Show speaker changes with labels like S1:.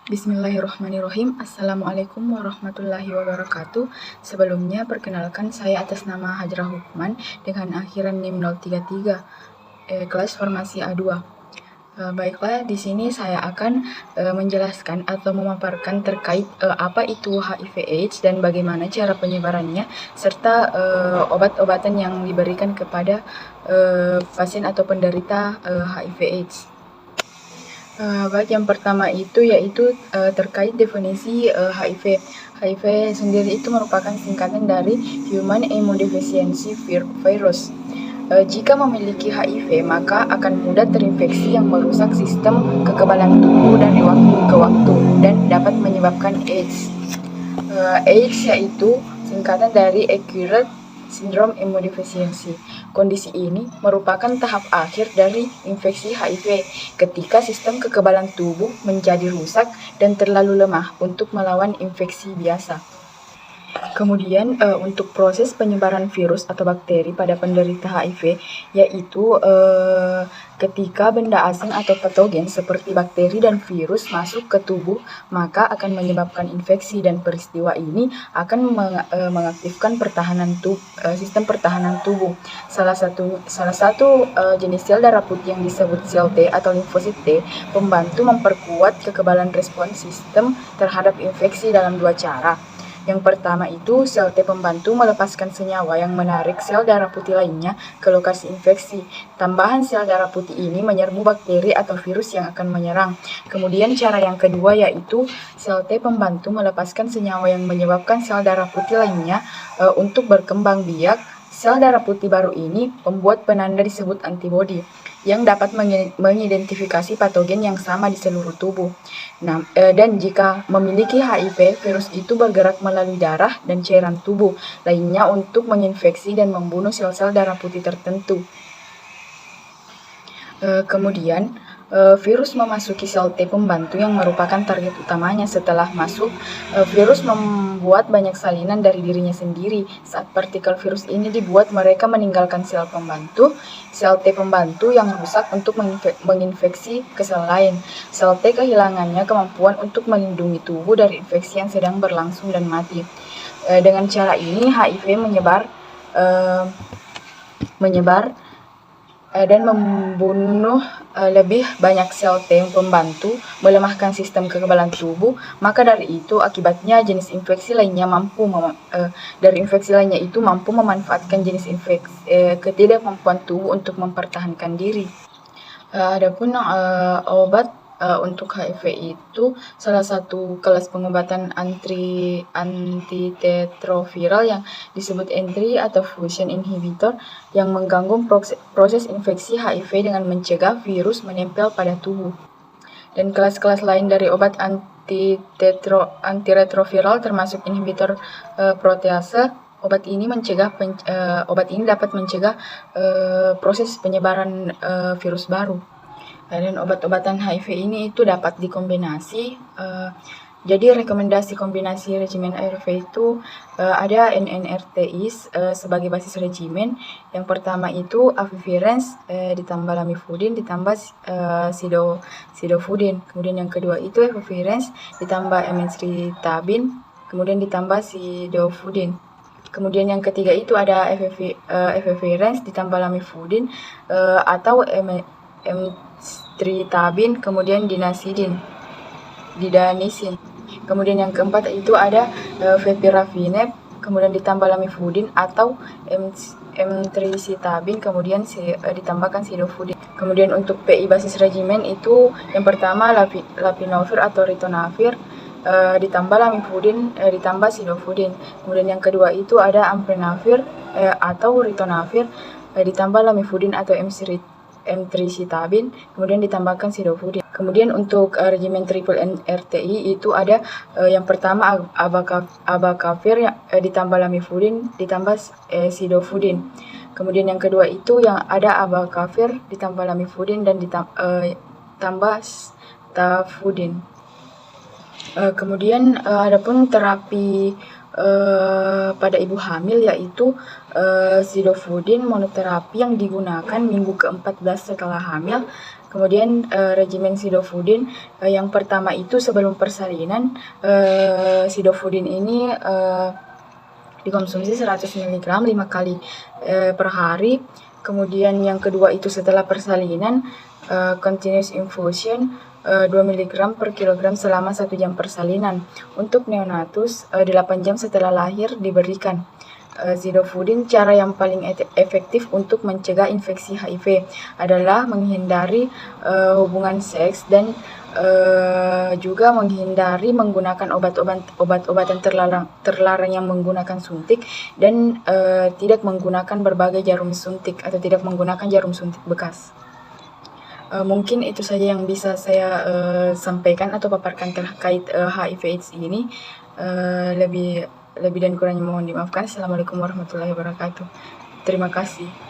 S1: Bismillahirrahmanirrahim. Assalamualaikum warahmatullahi wabarakatuh. Sebelumnya, perkenalkan saya atas nama Hajrah Hukman dengan akhiran NIM 033, kelas formasi A2. Baiklah, di sini saya akan menjelaskan atau memaparkan terkait apa itu HIV/AIDS dan bagaimana cara penyebarannya, serta obat-obatan yang diberikan kepada pasien atau penderita HIV/AIDS. Baik, yang pertama itu yaitu terkait definisi HIV. HIV sendiri itu merupakan singkatan dari Human Immunodeficiency Virus. Jika memiliki HIV, maka akan mudah terinfeksi yang merusak sistem kekebalan tubuh dari waktu ke waktu dan dapat menyebabkan AIDS. AIDS yaitu singkatan dari Acquired Syndrome Immunodeficiency. Kondisi ini merupakan tahap akhir dari infeksi HIV ketika sistem kekebalan tubuh menjadi rusak dan terlalu lemah untuk melawan infeksi biasa. Kemudian untuk proses penyebaran virus atau bakteri pada penderita HIV yaitu ketika benda asing atau patogen seperti bakteri dan virus masuk ke tubuh, maka akan menyebabkan infeksi, dan peristiwa ini akan mengaktifkan sistem pertahanan tubuh. Salah satu jenis sel darah putih yang disebut sel T atau limfosit T membantu memperkuat kekebalan respons sistem terhadap infeksi dalam dua cara. Yang pertama itu, sel T pembantu melepaskan senyawa yang menarik sel darah putih lainnya ke lokasi infeksi. Tambahan sel darah putih ini menyerbu bakteri atau virus yang akan menyerang. Kemudian cara yang kedua yaitu, sel T pembantu melepaskan senyawa yang menyebabkan sel darah putih lainnya untuk berkembang biak. Sel darah putih baru ini membuat penanda disebut antibodi yang dapat mengidentifikasi patogen yang sama di seluruh tubuh. Dan jika memiliki HIV, virus itu bergerak melalui darah dan cairan tubuh lainnya untuk menginfeksi dan membunuh sel-sel darah putih tertentu. Kemudian, virus memasuki sel T pembantu yang merupakan target utamanya. Setelah masuk, virus membuat banyak salinan dari dirinya sendiri. Saat partikel virus ini dibuat, mereka meninggalkan sel pembantu, sel T pembantu yang rusak untuk menginfeksi ke sel lain. Sel T kehilangannya kemampuan untuk melindungi tubuh dari infeksi yang sedang berlangsung dan mati. Dengan cara ini, HIV menyebar dan membunuh lebih banyak sel T pembantu, melemahkan sistem kekebalan tubuh. Maka dari itu, akibatnya jenis infeksi lainnya mampu memanfaatkan jenis infeksi ketidakmampuan tubuh untuk mempertahankan diri. Adapun obat untuk HIV itu salah satu kelas pengobatan antitetroviral yang disebut entry atau fusion inhibitor yang mengganggu proses infeksi HIV dengan mencegah virus menempel pada tubuh. Dan kelas-kelas lain dari obat antiretroviral termasuk inhibitor protease. Obat ini dapat mencegah proses penyebaran virus baru. Dan obat-obatan HIV ini itu dapat dikombinasi. Jadi rekomendasi kombinasi regimen ARV itu ada NNRTI sebagai basis regimen. Yang pertama itu avivirens ditambah lamivudin ditambah sidofudin. Kemudian yang kedua itu efavirenz ditambah emensritabin kemudian ditambah sidofudin. Kemudian yang ketiga itu ada efavirenz ditambah lamivudin atau emtricitabin kemudian didanisin. Kemudian yang keempat itu ada vepiravineb kemudian ditambah lamivudin atau emtricitabin kemudian ditambahkan sidofudin. Kemudian untuk PI basis regimen itu yang pertama lapinavir atau ritonavir ditambah lamivudin ditambah sidofudin. Kemudian yang kedua itu ada amprenavir atau ritonavir ditambah lamivudin atau emtricitabin kemudian ditambahkan sidofudin. Kemudian untuk regimen triple NRTI itu ada yang pertama abacavir ditambah lamivudin ditambah sidofudin. Kemudian yang kedua itu yang ada abacavir ditambah lamivudin dan ditambah tafudin. Kemudian adapun terapi pada ibu hamil yaitu sidofudin monoterapi yang digunakan minggu ke-14 setelah hamil Kemudian regimen sidofudin yang pertama itu sebelum persalinan, sidofudin ini dikonsumsi 100 mg 5 kali per hari. Kemudian yang kedua itu setelah persalinan, continuous infusion 2 mg per kilogram selama 1 jam persalinan. Untuk neonatus 8 jam setelah lahir diberikan. Sidofudin, cara yang paling efektif untuk mencegah infeksi HIV adalah menghindari hubungan seks dan juga menghindari menggunakan obat-obatan terlarang yang menggunakan suntik dan tidak menggunakan berbagai jarum suntik atau tidak menggunakan jarum suntik bekas. Mungkin itu saja yang bisa saya sampaikan atau paparkan terkait HIV/AIDS ini. Lebih dan kurangnya mohon dimaafkan. Assalamualaikum warahmatullahi wabarakatuh. Terima kasih.